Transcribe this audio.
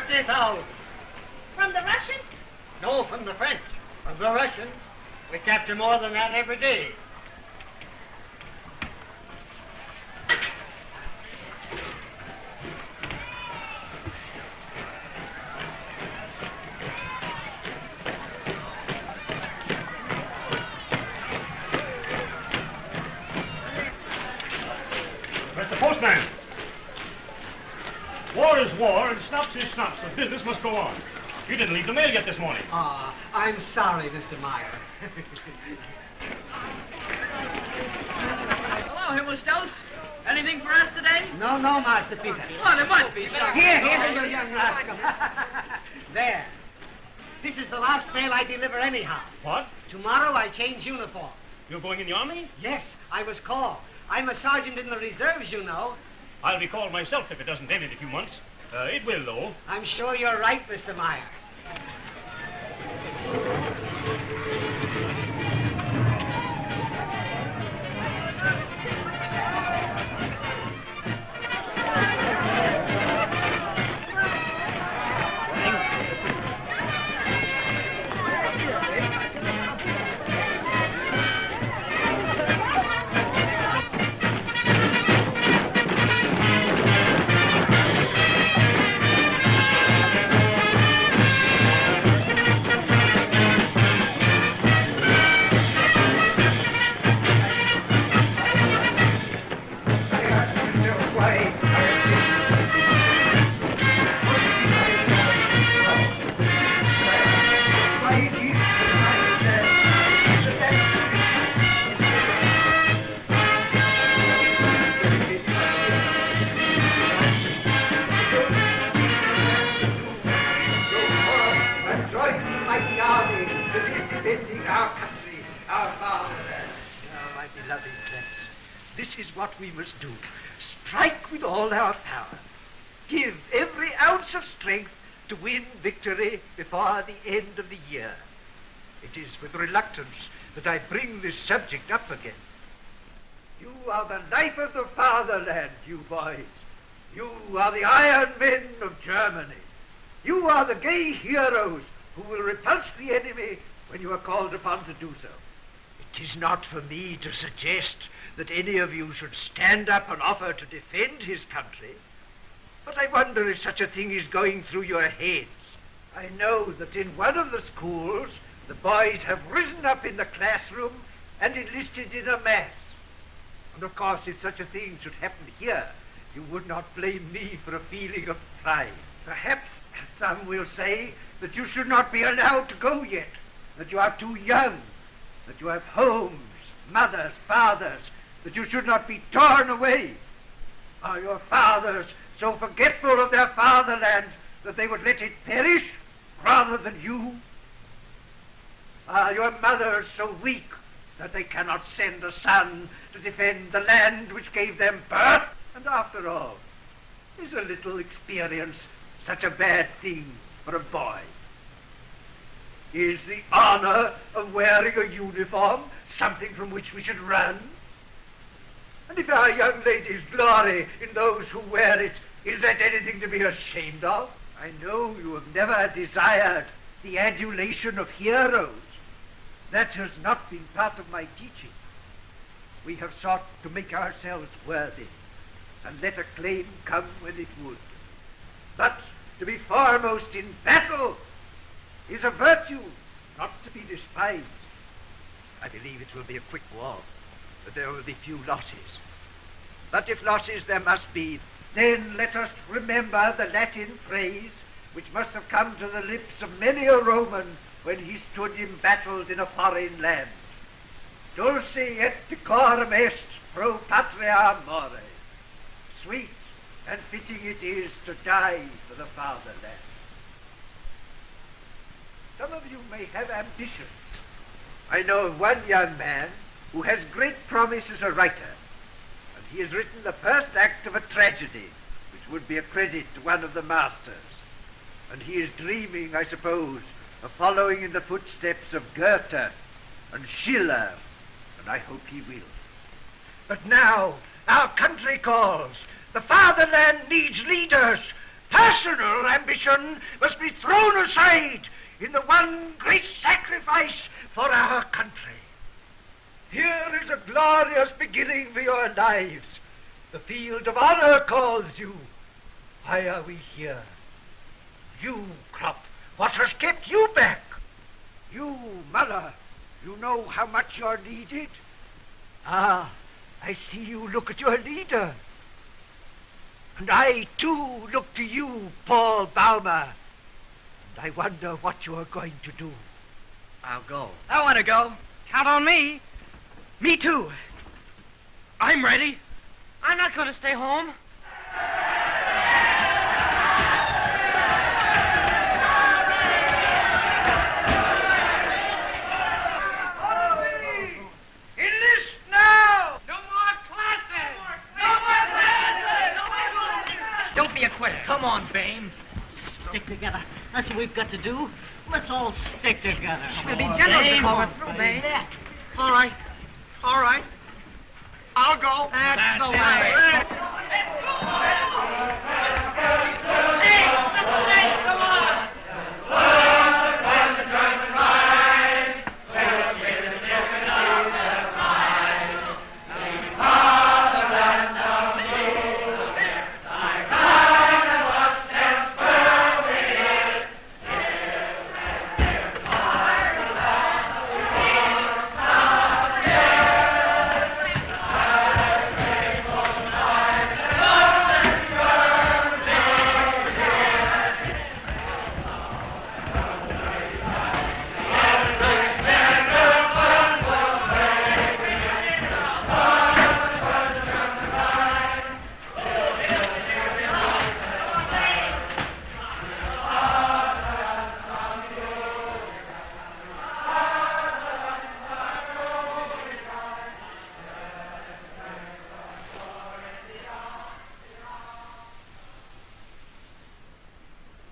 50,000. From the Russians? No, from the French. From the Russians. We capture more than that every day. Mr. Postman. War is war, and snuff's is snuff, so business must go on. You didn't leave the mail yet this morning. Ah, I'm sorry, Mr. Meyer. Hello, Himmelstoss. Anything for us today? No, Master Peter. Oh, there must be something. Here, you young rascal. There. This is the last mail I deliver anyhow. What? Tomorrow I change uniform. You're going in the army? Yes, I was called. I'm a sergeant in the reserves, you know. I'll be called myself if it doesn't end in a few months. It will, though. I'm sure you're right, Mr. Meyer. This is what we must do. Strike with all our power. Give every ounce of strength to win victory before the end of the year. It is with reluctance that I bring this subject up again. You are the life of the fatherland, you boys. You are the iron men of Germany. You are the gay heroes who will repulse the enemy when you are called upon to do so. It is not for me to suggest that any of you should stand up and offer to defend his country, but I wonder if such a thing is going through your heads. I know that in one of the schools, the boys have risen up in the classroom and enlisted in a mass. And of course, if such a thing should happen here, you would not blame me for a feeling of pride. Perhaps some will say that you should not be allowed to go yet, that you are too young, that you have homes, mothers, fathers, that you should not be torn away. Are your fathers so forgetful of their fatherland that they would let it perish rather than you? Are your mothers so weak that they cannot send a son to defend the land which gave them birth? And after all, is a little experience such a bad thing for a boy? Is the honor of wearing a uniform something from which we should run? And if our young ladies glory in those who wear it, is that anything to be ashamed of? I know you have never desired the adulation of heroes. That has not been part of my teaching. We have sought to make ourselves worthy, and let acclaim come when it would. But to be foremost in battle is a virtue not to be despised. I believe it will be a quick war, but there will be few losses. But if losses there must be, then let us remember the Latin phrase which must have come to the lips of many a Roman when he stood embattled in a foreign land. Dulce et decorum est pro patria more. Sweet and fitting it is to die for the fatherland. Some of you may have ambitions. I know of one young man who has great promise as a writer, and he has written the first act of a tragedy, which would be a credit to one of the masters. And he is dreaming, I suppose, of following in the footsteps of Goethe and Schiller, and I hope he will. But now our country calls. The fatherland needs leaders, Personal ambition must be thrown aside in the one great sacrifice for our country. Here is a glorious beginning for your lives. The field of honor calls you. Why are we here? You, Crop, what has kept you back? You, Mother, you know how much you're needed? Ah, I see you look at your leader. And I, too, look to you, Paul Baumer. And I wonder what you are going to do. I'll go. I want to go. Count on me. Me too. I'm ready. I'm not going to stay home. Enlist now! No more classes! Don't be a quitter. Come on, Bame. Stick together. That's what we've got to do. Let's all stick together. We'll be generals before we're through, Bane. All right. All right. I'll go. That's the way.